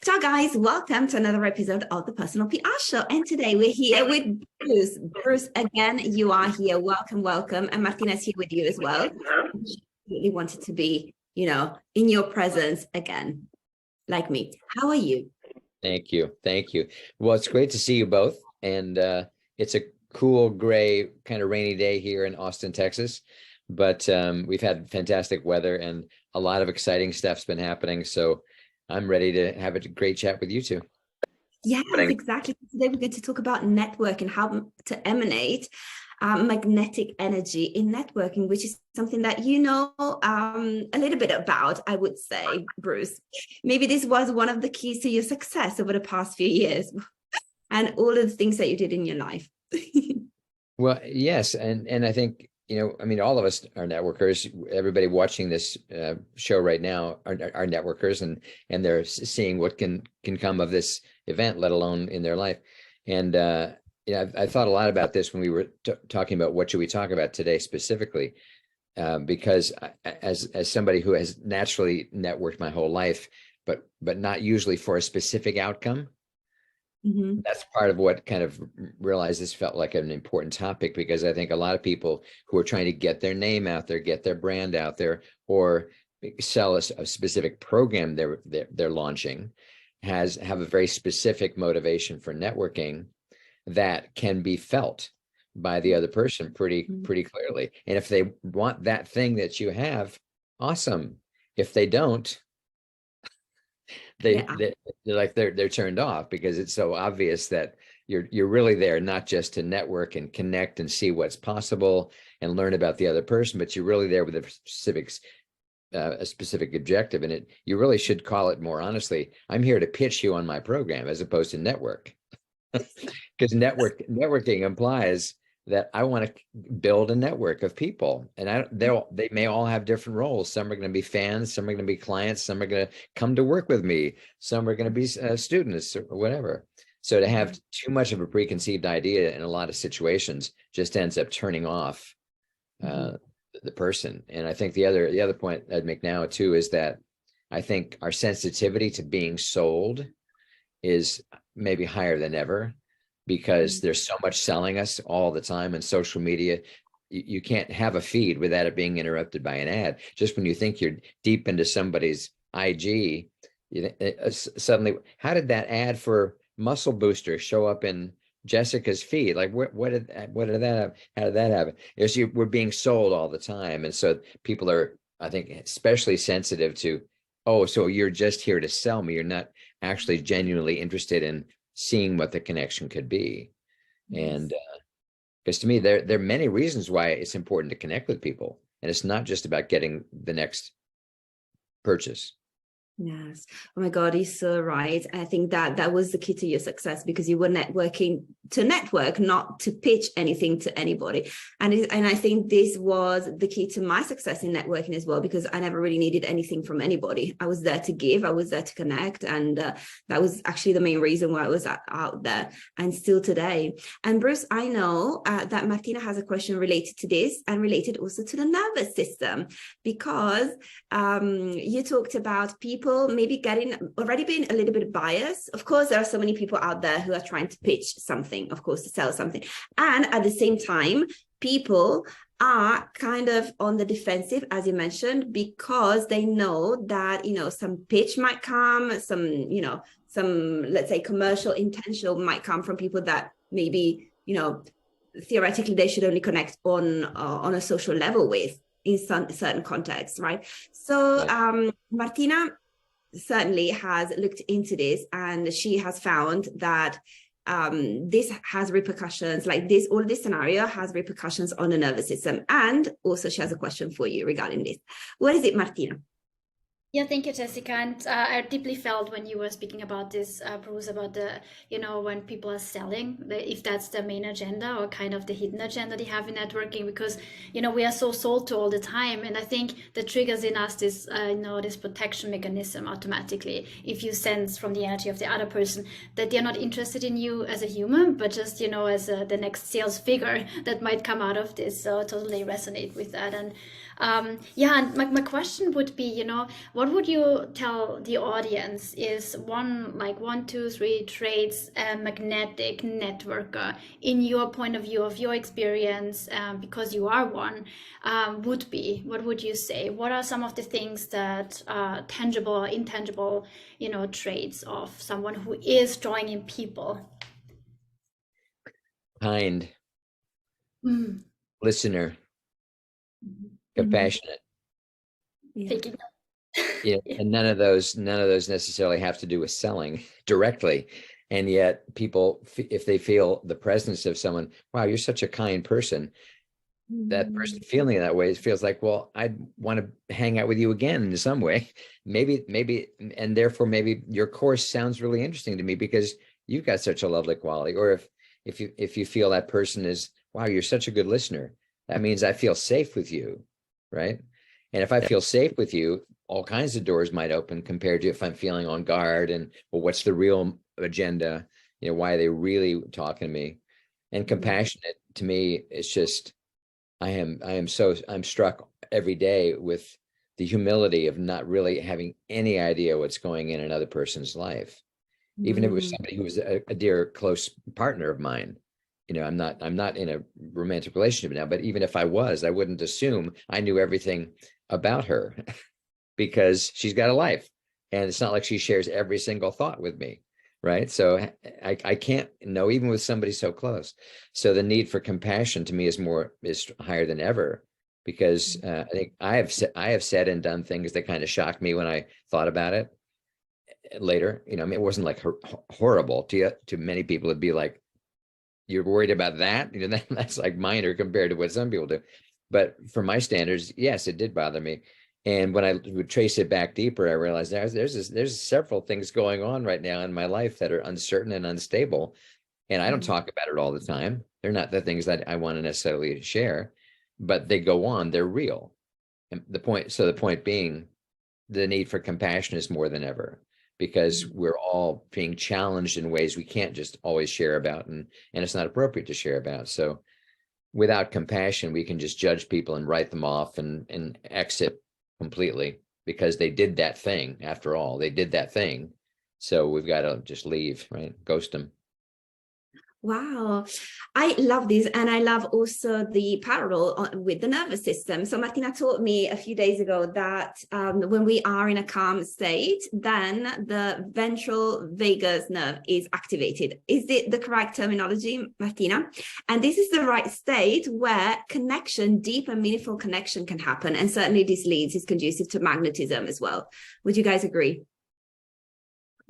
Ciao guys, welcome to another episode of the Personal PR Show. And today we're here with Bruce. Bruce, again, you are here. Welcome, welcome. And Martina's here with you as well. She really wanted to be, in your presence again, like me. How are you? Thank you. Thank you. Well, it's great to see you both. And it's a cool, gray, kind of rainy day here in Austin, Texas. But we've had fantastic weather and a lot of exciting stuff's been happening. So I'm ready to have a great chat with you two. Yes, exactly. Today we're going to talk about network and how to emanate magnetic energy in networking, which is something that you know a little bit about, I would say, Bruce. Maybe this was one of the keys to your success over the past few years and all of the things that you did in your life. Well, yes. And I think, all of us are networkers. Everybody watching this show right now are networkers, and they're seeing what can come of this event, let alone in their life. And I thought a lot about this when we were talking about what should we talk about today specifically, because as somebody who has naturally networked my whole life, but not usually for a specific outcome. Mm-hmm. That's part of what kind of realized this felt like an important topic, because I think a lot of people who are trying to get their name out there, get their brand out there, or sell a specific program they're launching have a very specific motivation for networking that can be felt by the other person pretty clearly. And if they want that thing that you have, awesome. If they don't, they're turned off, because it's so obvious that you're really there not just to network and connect and see what's possible and learn about the other person, but you're really there with a specific objective. And you really should call it more honestly, I'm here to pitch you on my program, as opposed to network. Because networking implies that I want to build a network of people, and they may all have different roles. Some are going to be fans, some are going to be clients, some are going to come to work with me, some are going to be students or whatever. So to have too much of a preconceived idea in a lot of situations just ends up turning off the person. And I think the other point I'd make now too is that I think our sensitivity to being sold is maybe higher than ever, because there's so much selling us all the time in social media. You can't have a feed without it being interrupted by an ad. Just when you think you're deep into somebody's IG, suddenly, how did that ad for Muscle Booster show up in Jessica's feed? Like, what did that have? How did that happen? We're being sold all the time. And so people are, I think, especially sensitive to, oh, so you're just here to sell me. You're not actually genuinely interested in seeing what the connection could be. And because to me, there are many reasons why it's important to connect with people, and it's not just about getting the next purchase. Yes. Oh my God, he's so right. I think that was the key to your success, because you were networking to network, not to pitch anything to anybody. And I think this was the key to my success in networking as well, because I never really needed anything from anybody. I was there to give, I was there to connect. And that was actually the main reason why I was out there, and still today. And Bruce, I know that Martina has a question related to this, and related also to the nervous system, because you talked about people maybe already being a little bit biased. Of course, there are so many people out there who are trying to pitch something, of course, to sell something. And at the same time, people are kind of on the defensive, as you mentioned, because they know that, some pitch might come, some, let's say, commercial intention might come from people that maybe, theoretically they should only connect on a social level with, in certain contexts, right? So Martina certainly has looked into this, and she has found that this has repercussions, like this, all this scenario has repercussions on the nervous system. And also she has a question for you regarding this. What is it, Martina? Yeah, thank you, Jessica. And I deeply felt when you were speaking about this, Bruce, about when people are selling, if that's the main agenda or kind of the hidden agenda they have in networking, because, we are so sold to all the time. And I think that triggers in us this, this protection mechanism automatically. If you sense from the energy of the other person that they're not interested in you as a human, but just, as the next sales figure that might come out of this. So I totally resonate with that. And Yeah, and my question would be, what would you tell the audience is one, two, three traits a magnetic networker in your point of view, of your experience, because you are one, would be? What would you say? What are some of the things that are tangible or intangible, traits of someone who is drawing in people? Kind, Mm. listener, Mhm. compassionate. Yeah. Thinking. Yeah, and none of those necessarily have to do with selling directly. And yet people, if they feel the presence of someone, wow, you're such a kind person, that person feeling that way, it feels like, well, I'd want to hang out with you again in some way. Maybe, and therefore maybe your course sounds really interesting to me because you've got such a lovely quality. Or if you feel that person is, wow, you're such a good listener, that means I feel safe with you, right? And if I feel safe with you, all kinds of doors might open compared to if I'm feeling on guard and, well, what's the real agenda? Why are they really talking to me? And compassionate to me, it's just, I'm struck every day with the humility of not really having any idea what's going in another person's life. Even if it was somebody who was a dear, close partner of mine. I'm not in a romantic relationship now, but even if I was, I wouldn't assume I knew everything about her because she's got a life. And it's not like she shares every single thought with me. Right. So I can't know, even with somebody so close. So the need for compassion to me is higher than ever, because I think I have said and done things that kind of shocked me when I thought about it later. I mean, it wasn't like horrible to you. To many people, it'd be like, you're worried about that. That's like minor compared to what some people do. But for my standards, yes, it did bother me. And when I would trace it back deeper, I realized there's several things going on right now in my life that are uncertain and unstable. And I don't talk about it all the time. They're not the things that I want to necessarily share, but they go on, they're real. And the point being, the need for compassion is more than ever, because we're all being challenged in ways we can't just always share about, and it's not appropriate to share about. So without compassion, we can just judge people and write them off and exit completely because they did that thing. After all, they did that thing. So we've got to just leave, right? Ghost them. Wow, I love this. And I love also the parallel with the nervous system. So Martina taught me a few days ago that when we are in a calm state, then the ventral vagus nerve is activated. Is it the correct terminology, Martina? And this is the right state where connection, deep and meaningful connection, can happen. And certainly this is conducive to magnetism as well. Would you guys agree?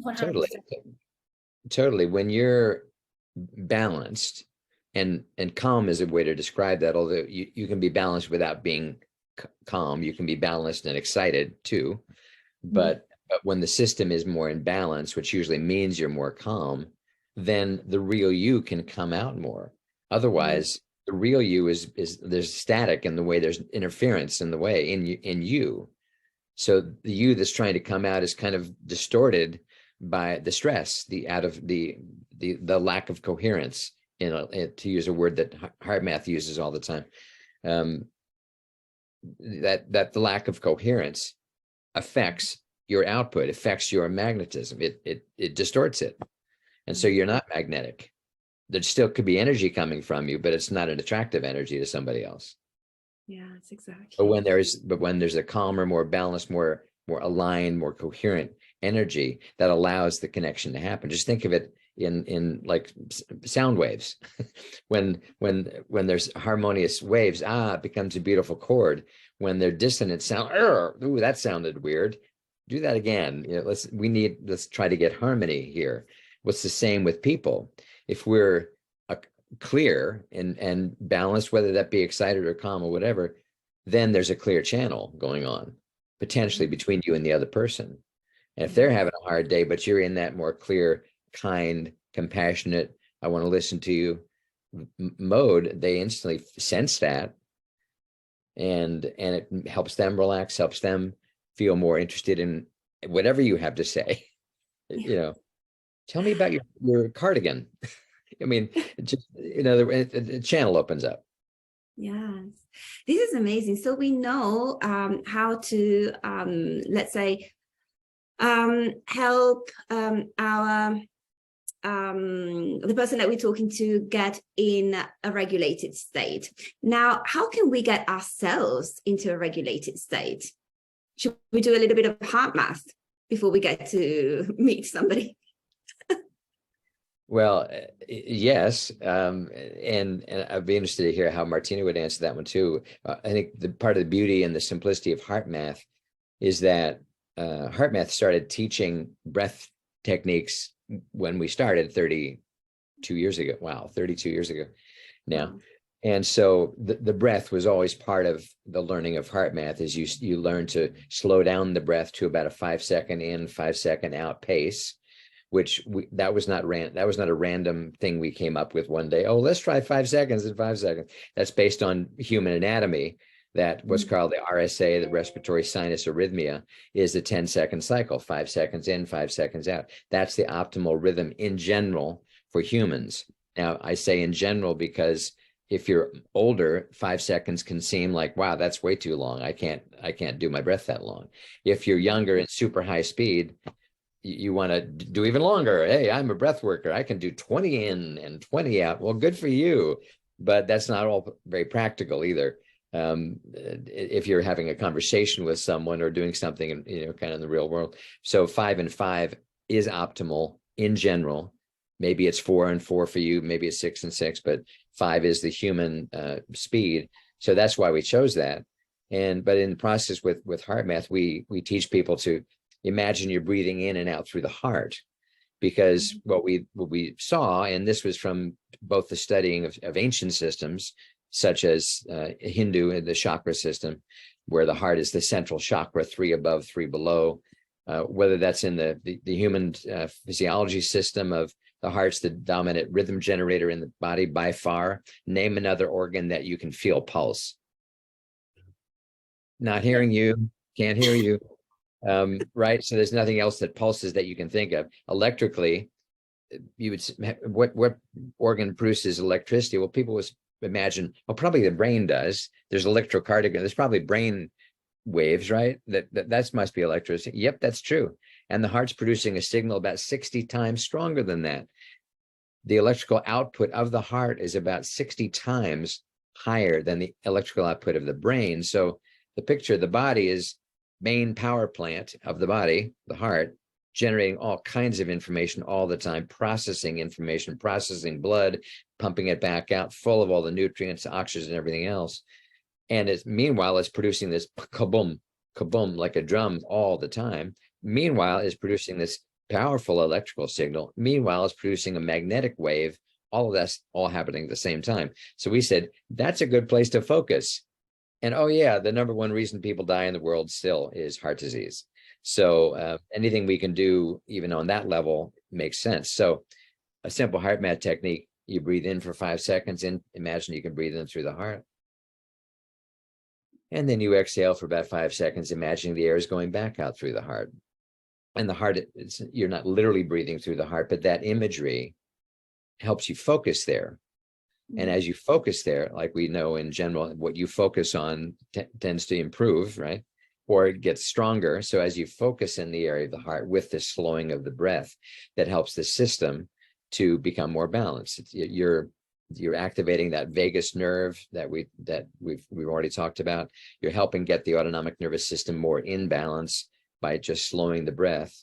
100%. Totally. When you're balanced, and calm is a way to describe that, although you can be balanced without being calm. You can be balanced and excited too, but when the system is more in balance, which usually means you're more calm, then the real you can come out more. Otherwise, the real you is there's static in the way, there's interference in the way in you. So the you that's trying to come out is kind of distorted by the stress, the lack of coherence, to use a word that HeartMath uses all the time. That the lack of coherence affects your output, affects your magnetism. It distorts it, and so you're not magnetic. There still could be energy coming from you, but it's not an attractive energy to somebody else. Yeah, that's exactly. But when there's a calmer, more balanced, more aligned, more coherent energy that allows the connection to happen. Just think of it in like sound waves. when there's harmonious waves, it becomes a beautiful chord. When they're dissonant sound, ooh, that sounded weird. Do that again. Let's try to get harmony here. What's the same with people? If we're clear and balanced, whether that be excited or calm or whatever, then there's a clear channel going on potentially between you and the other person. And if they're having a hard day, but you're in that more clear, kind, compassionate, I want to listen to you mode, they instantly sense that. And it helps them relax, helps them feel more interested in whatever you have to say. Tell me about your cardigan. I mean, just, the channel opens up. Yes, this is amazing. So we know how to, let's say, help our the person that we're talking to get in a regulated state. Now, how can we get ourselves into a regulated state? Should we do a little bit of heart math before we get to meet somebody? Well, yes, and I'd be interested to hear how Martina would answer that one too. I think the part of the beauty and the simplicity of HeartMath is that HeartMath started teaching breath techniques when we started 32 years ago. Wow, 32 years ago now. And so the breath was always part of the learning of HeartMath. Is you learn to slow down the breath to about a 5-second in, 5-second out pace, which that was not a random thing we came up with one day. Oh, let's try 5 seconds in 5 seconds. That's based on human anatomy. That what's called the RSA, the respiratory sinus arrhythmia, is a 10-second cycle, 5 seconds in, 5 seconds out. That's the optimal rhythm in general for humans. Now, I say in general because if you're older, 5 seconds can seem like, wow, that's way too long. I can't do my breath that long. If you're younger and super high speed, you want to do even longer. Hey, I'm a breath worker. I can do 20 in and 20 out. Well, good for you. But that's not all very practical either. If you're having a conversation with someone or doing something, kind of in the real world. So 5 and 5 is optimal in general. Maybe it's 4 and 4 for you. Maybe it's 6 and 6, but 5 is the human speed. So that's why we chose that. But in the process with HeartMath, we teach people to imagine you're breathing in and out through the heart, because what we saw, and this was from both the studying of ancient systems, such as Hindu and the chakra system, where the heart is the central chakra, 3 above, 3 below, whether that's in the human physiology system of the heart's the dominant rhythm generator in the body by far. Name another organ that you can feel pulse. Not hearing you, can't hear you. Right? So there's nothing else that pulses that you can think of. Electrically, you would, what organ produces electricity? Well, people would imagine, well, probably the brain does. There's electrocardiogram. There's probably brain waves, right? That must be electricity. Yep, that's true. And the heart's producing a signal about 60 times stronger than that. The electrical output of the heart is about 60 times higher than the electrical output of the brain. So the picture of the body is main power plant of the body, the heart, generating all kinds of information all the time, processing information, processing blood, pumping it back out, full of all the nutrients, oxygen, and everything else. And meanwhile, it's producing this kaboom, kaboom, like a drum all the time. Meanwhile, it's producing this powerful electrical signal. Meanwhile, it's producing a magnetic wave. All of that's all happening at the same time. So we said, that's a good place to focus. And oh yeah, the number one reason people die in the world still is heart disease. So anything we can do, even on that level, makes sense. So a simple HeartMath technique, you breathe in for 5 seconds and imagine you can breathe in through the heart. And then you exhale for about 5 seconds, imagining the air is going back out through the heart. And the heart, you're not literally breathing through the heart, but that imagery helps you focus there. And as you focus there, like we know in general, what you focus on tends to improve, right? Or it gets stronger. So as you focus in the area of the heart with the slowing of the breath, that helps the system to become more balanced. You're activating that vagus nerve that we've already talked about. You're helping get the autonomic nervous system more in balance by just slowing the breath.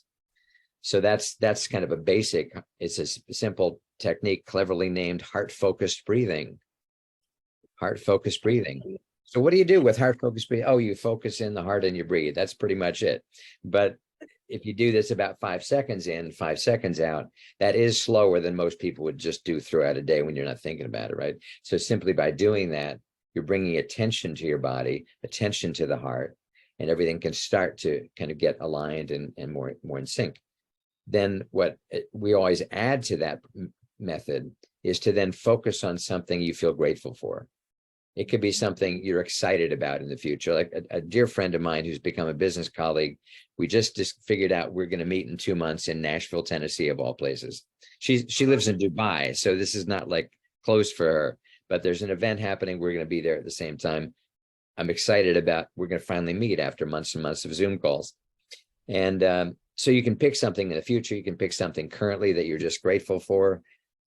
So that's kind of a basic, it's a simple technique, cleverly named heart-focused breathing. Heart-focused breathing. So what do you do with heart-focused breathing? Oh, you focus in the heart and you breathe. That's pretty much it. But if you do this about 5 seconds in, 5 seconds out, that is slower than most people would just do throughout a day when you're not thinking about it, right? So simply by doing that, you're bringing attention to your body, attention to the heart, and everything can start to kind of get aligned and more in sync. Then what we always add to that method is to then focus on something you feel grateful for. It could be something you're excited about in the future. Like a dear friend of mine who's become a business colleague, we just figured out we're going to meet in 2 months in Nashville, Tennessee, of all places. She lives in Dubai, so this is not like close for her. but there's an event happening. We're going to be there at the same time. I'm excited about, we're going to finally meet after months and months of Zoom calls. And so you can pick something in the future. You can pick something currently that you're just grateful for.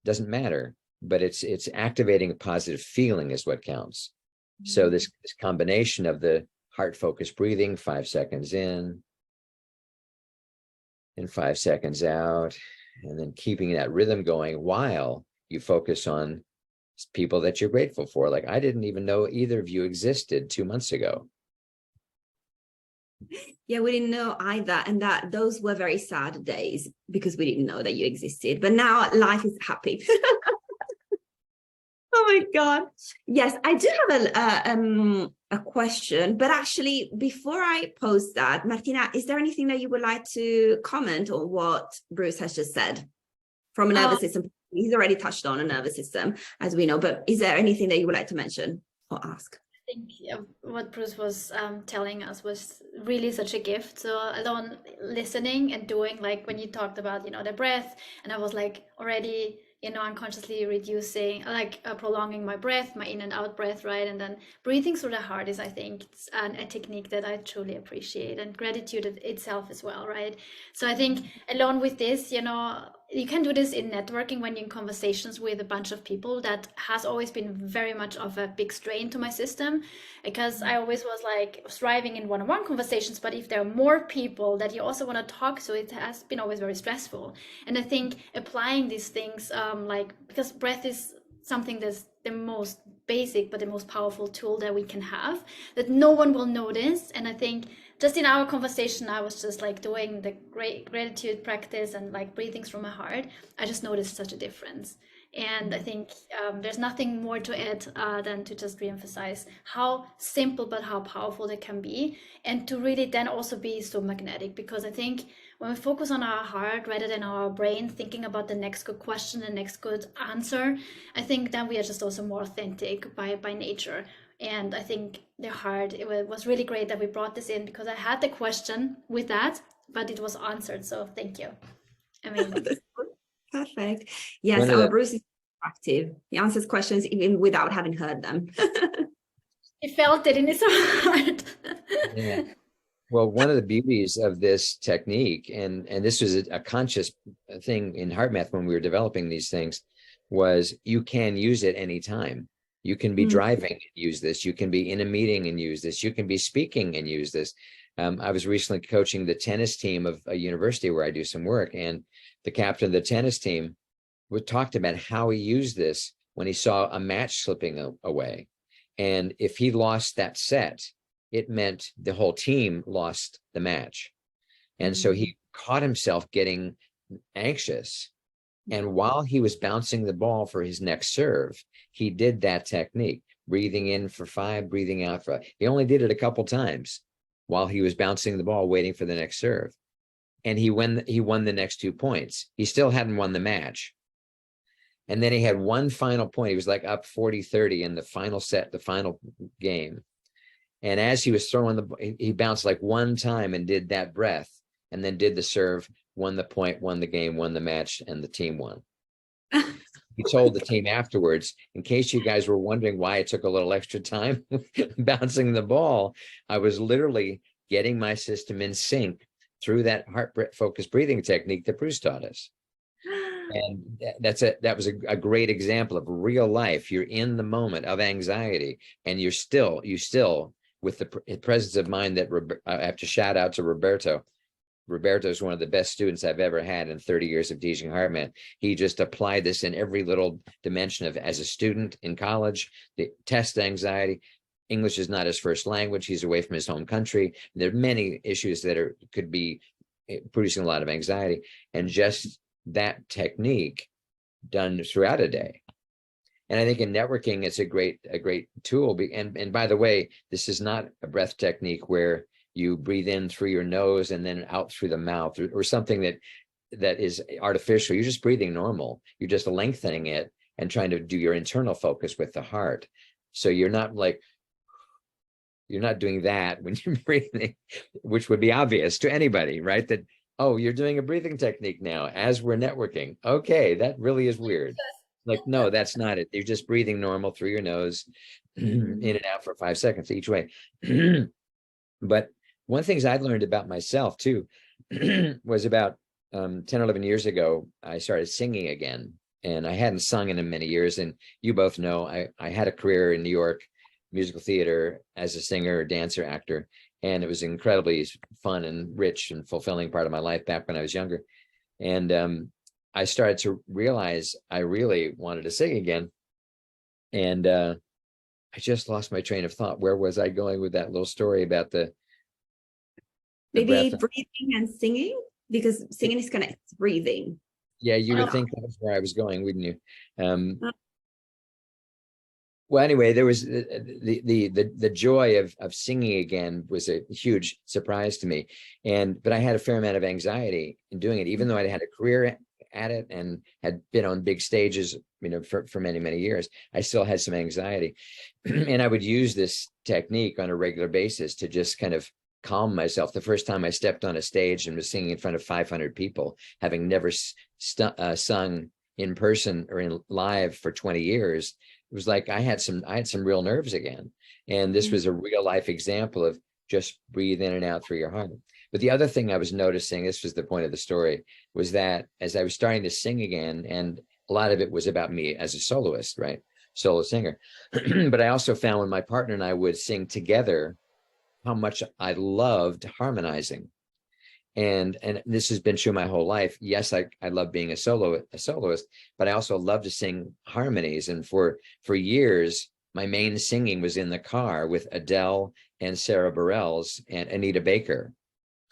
Doesn't matter, but it's activating a positive feeling is what counts. So this combination of the heart focused breathing, 5 seconds in and 5 seconds out, and then keeping that rhythm going while you focus on people that you're grateful for. Like, I didn't even know either of you existed 2 months ago. Yeah, we didn't know either. And that those were very sad days because we didn't know that you existed. But now life is happy. Oh my God. Yes, I do have a question, but actually before I pose that, Martina, is there anything that you would like to comment on what Bruce has just said from a nervous system? He's already touched on a nervous system, as we know, but is there anything that you would like to mention or ask? I think what Bruce was telling us was really such a gift. So alone listening and doing, like when you talked about, the breath, and I was like already, unconsciously reducing, like prolonging my breath, my in and out breath, right? And then breathing through the heart is, I think, it's a technique that I truly appreciate, and gratitude itself as well, right? So I think along with this, you can do this in networking when you're in conversations with a bunch of people. That has always been very much of a big strain to my system, because I always was like thriving in one-on-one conversations, but if there are more people that you also want to talk to, it has been always very stressful. And I think applying these things, because breath is something that's the most basic but the most powerful tool that we can have, that no one will notice. And I think just in our conversation, I was just like doing the great gratitude practice and like breathing through my heart. I just noticed such a difference. And I think there's nothing more to add than to just reemphasize how simple but how powerful they can be, and to really then also be so magnetic. Because I think when we focus on our heart rather than our brain thinking about the next good question, the next good answer, I think then we are just also more authentic by nature. And I think the heart, it was really great that we brought this in, because I had the question with that, but it was answered. So thank you. Amazing. Perfect. Yes, our Bruce is active. He answers questions even without having heard them. He felt it in his heart. Yeah. Well, one of the beauties of this technique, and this was a conscious thing in HeartMath when we were developing these things, was you can use it anytime. You can be driving and use this. You can be in a meeting and use this. You can be speaking and use this. I was recently coaching the tennis team of a university where I do some work, and the captain of the tennis team talked about how he used this when he saw a match slipping away. And if he lost that set, it meant the whole team lost the match. And so he caught himself getting anxious. And while he was bouncing the ball for his next serve, he did that technique, breathing in for 5, breathing out for 5. He only did it a couple times while he was bouncing the ball, waiting for the next serve. And he won the next 2 points. He still hadn't won the match. And then he had one final point. He was like up 40-30 in the final set, the final game. And as he was throwing he bounced like one time and did that breath, and then did the serve, won the point, won the game, won the match, and the team won. He told the team afterwards, in case you guys were wondering why it took a little extra time bouncing the ball, I was literally getting my system in sync through that heart-focused breathing technique that Bruce taught us. And that was a great example of real life. You're in the moment of anxiety, and you still, with the presence of mind that I have to shout out to Roberto. Roberto is one of the best students I've ever had in 30 years of teaching HeartMath. He just applied this in every little dimension of, as a student in college, the test anxiety. English is not his first language. He's away from his home country. There are many issues that could be producing a lot of anxiety, and just that technique done throughout a day. And I think in networking, it's a great tool. And by the way, this is not a breath technique where you breathe in through your nose and then out through the mouth, or something that is artificial. You're just breathing normal. You're just lengthening it and trying to do your internal focus with the heart. So you're not doing that when you're breathing, which would be obvious to anybody, right? That, oh, you're doing a breathing technique now as we're networking. Okay, that really is weird. Like, no, that's not it. You're just breathing normal through your nose, in and out for 5 seconds each way. But one of the things I learned about myself too was about 10 or 11 years ago, I started singing again. And I hadn't sung in many years. And you both know I had a career in New York, musical theater as a singer, dancer, actor. And it was incredibly fun and rich and fulfilling part of my life back when I was younger. And I started to realize I really wanted to sing again. And I just lost my train of thought. Where was I going with that little story about the Maybe breath? breathing and singing, because singing is connected to breathing. Yeah, you would think that was where I was going, wouldn't you? Well, anyway, there was the joy of singing again was a huge surprise to me, but I had a fair amount of anxiety in doing it, even though I had a career at it and had been on big stages, for many years. I still had some anxiety, and I would use this technique on a regular basis to just kind of calm myself. The first time I stepped on a stage and was singing in front of 500 people, having never sung in person or in live for 20 years, it was like I had some real nerves again. And this was a real life example of just breathe in and out through your heart. But the other thing I was noticing, this was the point of the story, was that as I was starting to sing again, and a lot of it was about me as a soloist, right? Solo singer. But I also found when my partner and I would sing together, how much I loved harmonizing. And this has been true my whole life. Yes, I love being a soloist, but I also love to sing harmonies. And for years, my main singing was in the car with Adele and Sarah Bareilles and Anita Baker,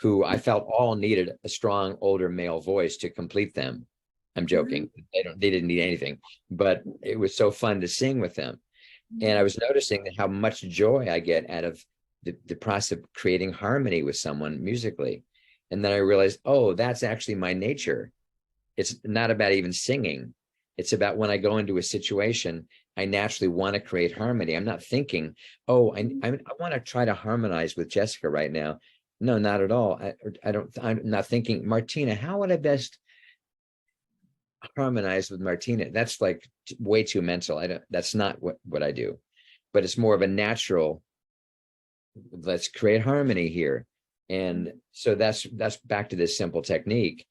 who I felt all needed a strong older male voice to complete them. I'm joking. They didn't need anything, but it was so fun to sing with them. And I was noticing how much joy I get out of the process of creating harmony with someone musically. And then I realized, oh, that's actually my nature. It's not about even singing. It's about when I go into a situation, I naturally want to create harmony. I'm not thinking, oh, I want to try to harmonize with Jessica right now. No, not at all. I'm not thinking, Martina, how would I best harmonize with Martina? That's like way too mental. That's not what I do. But it's more of a natural, let's create harmony here. And so that's back to this simple technique.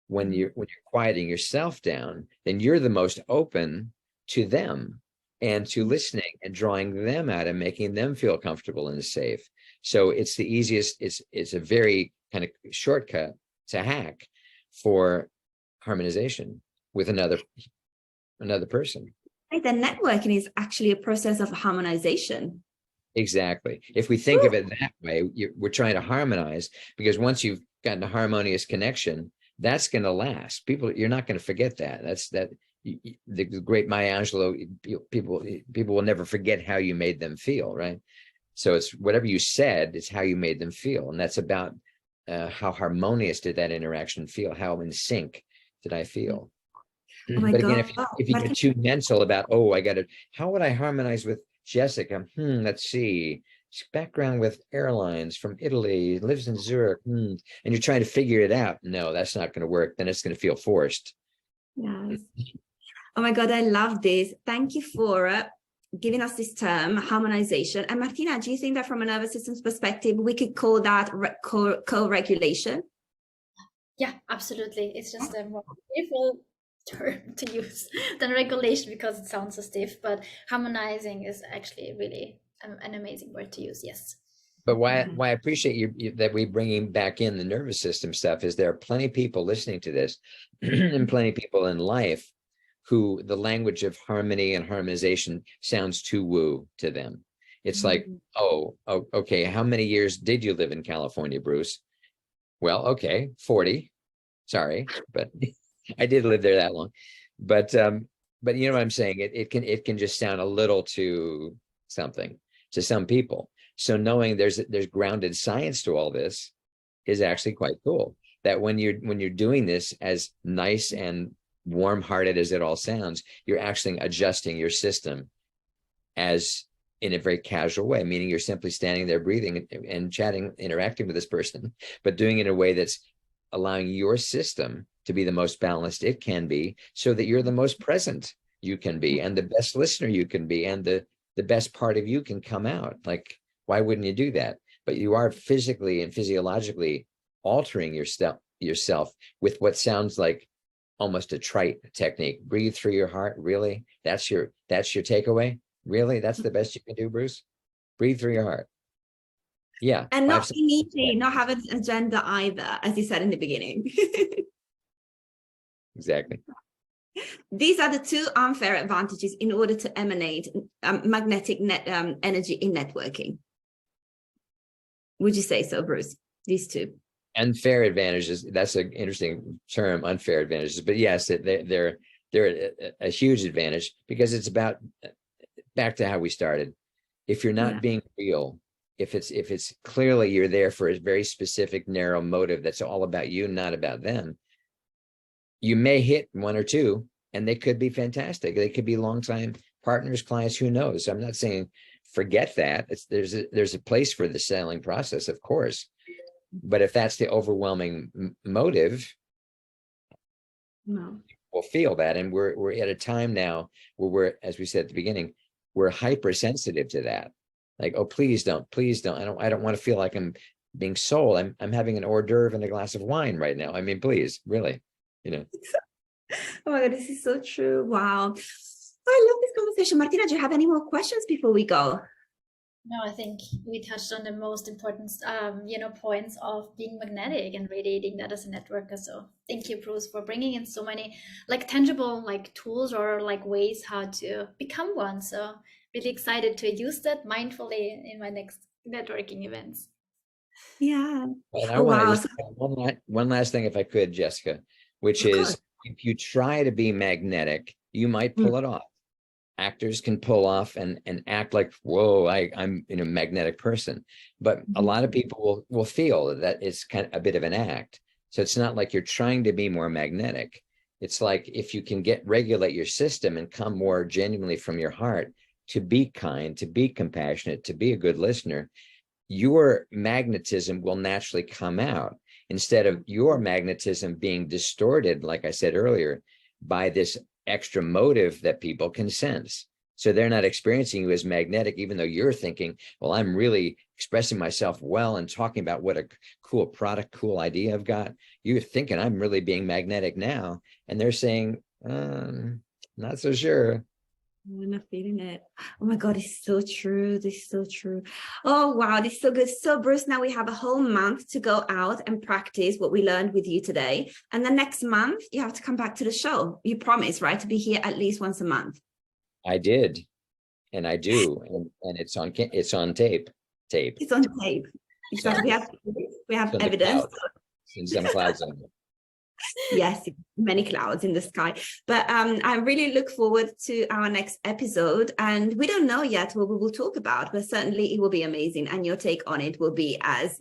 When you're quieting yourself down, then you're the most open to them and to listening and drawing them out and making them feel comfortable and safe. So it's the easiest, it's a very kind of shortcut to hack for harmonization with another person. Right, the networking is actually a process of harmonization. Exactly. If we think of it that way, we're trying to harmonize, because once you've gotten a harmonious connection, that's going to last. You're not going to forget that. The great Maya Angelou, people will never forget how you made them feel, right? So it's whatever you said, it's how you made them feel. And that's about how harmonious did that interaction feel? How in sync did I feel? Oh my But God. again, if you get too mental about, how would I harmonize with Jessica? Let's see. Background with airlines from Italy, lives in Zurich. And you're trying to figure it out. No, that's not going to work. Then it's going to feel forced. Yes. Oh my God, I love this. Thank you for giving us this term, harmonization. And Martina, do you think that from a nervous system's perspective, we could call that co-regulation? Yeah, absolutely. It's just a more beautiful term to use than regulation, because it sounds so stiff, but harmonizing is actually really an amazing word to use. Yes. But why I appreciate you that we bringing back in the nervous system stuff is there are plenty of people listening to this and plenty of people in life who the language of harmony and harmonization sounds too woo to them. It's like, oh, okay, how many years did you live in California, Bruce? Well, okay, 40. Sorry, but I did live there that long. But you know what I'm saying? It can just sound a little too something to some people. So knowing there's grounded science to all this is actually quite cool. That when you're doing this, as nice and warm-hearted as it all sounds, you're actually adjusting your system as in a very casual way, meaning you're simply standing there breathing and chatting, interacting with this person, but doing it in a way that's allowing your system to be the most balanced it can be, so that you're the most present. you can be, and the best listener you can be, and the best part of you can come out. Like, why wouldn't you do that? But you are physically and physiologically altering yourself with what sounds like almost a trite technique. Breathe through your heart. Really? That's your takeaway? Really? That's the best you can do, Bruce? Breathe through your heart. Yeah. And not immediately, not have an agenda either, as you said in the beginning. Exactly. These are the two unfair advantages in order to emanate magnetic energy in networking. Would you say so, Bruce? These two. Unfair advantages. That's an interesting term, unfair advantages. But yes, they're a huge advantage, because it's about, back to how we started. If you're not being real, if it's clearly you're there for a very specific, narrow motive that's all about you, not about them, you may hit one or two, and they could be fantastic. They could be longtime partners, clients, who knows? I'm not saying forget that. There's a place for the selling process, of course. But if that's the overwhelming motive, no, we'll feel that. And we're at a time now where we're, as we said at the beginning, we're hypersensitive to that. Like, oh, please don't. I don't want to feel like I'm being sold. I'm having an hors d'oeuvre and a glass of wine right now. I mean, please, really, Oh my God, this is so true. Wow. I love this conversation. Martina, do you have any more questions before we go? No, I think we touched on the most important, points of being magnetic and radiating that as a networker. So thank you, Bruce, for bringing in so many tangible tools or ways how to become one. So really excited to use that mindfully in my next networking events. Yeah. And I want to one last thing, if I could, Jessica, which is, if you try to be magnetic, you might pull it off. Actors can pull off and act like, whoa, I'm a magnetic person. But a lot of people will feel that it's kind of a bit of an act. So it's not like you're trying to be more magnetic. It's like, if you can regulate your system and come more genuinely from your heart to be kind, to be compassionate, to be a good listener, your magnetism will naturally come out, instead of your magnetism being distorted, like I said earlier, by this extra motive that people can sense. So they're not experiencing you as magnetic, even though you're thinking, well, I'm really expressing myself well and talking about what a cool product, cool idea I've got. You're thinking I'm really being magnetic now. And they're saying, not so sure. I'm not feeling it. Oh my God, it's so true. This is so true. Oh, wow, this is so good. So, Bruce, now we have a whole month to go out and practice what we learned with you today. And the next month, you have to come back to the show. You promise, right, to be here at least once a month? I did, and I do, and it's on tape. It's on tape. Exactly. We have evidence. In some clouds on it. Yes, many clouds in the sky. But I really look forward to our next episode, and we don't know yet what we will talk about, but certainly it will be amazing, and your take on it will be as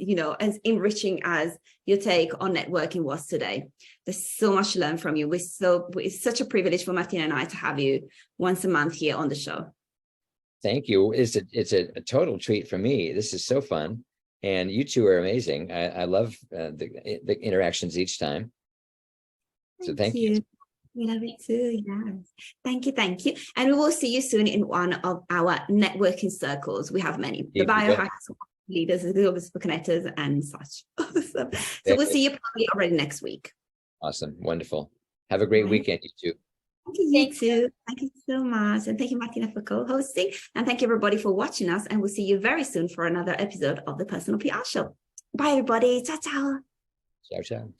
enriching as your take on networking was today. There's so much to learn from you. It's such a privilege for Martina and I to have you once a month here on the show. Thank you. It's a total treat for me. This is so fun, and you two are amazing. I love the interactions each time. So thank you. We love it too. Yes. Thank you. And we will see you soon in one of our networking circles. We have many. The biohacks leaders, the global connectors, and such. Awesome. So we'll see you probably already next week. Awesome. Wonderful. Have a great weekend, you two. Thank you. Thank you so much. And thank you, Martina, for co-hosting. And thank you, everybody, for watching us. And we'll see you very soon for another episode of the Personal PR Show. Bye, everybody. Ciao, ciao. Ciao, ciao.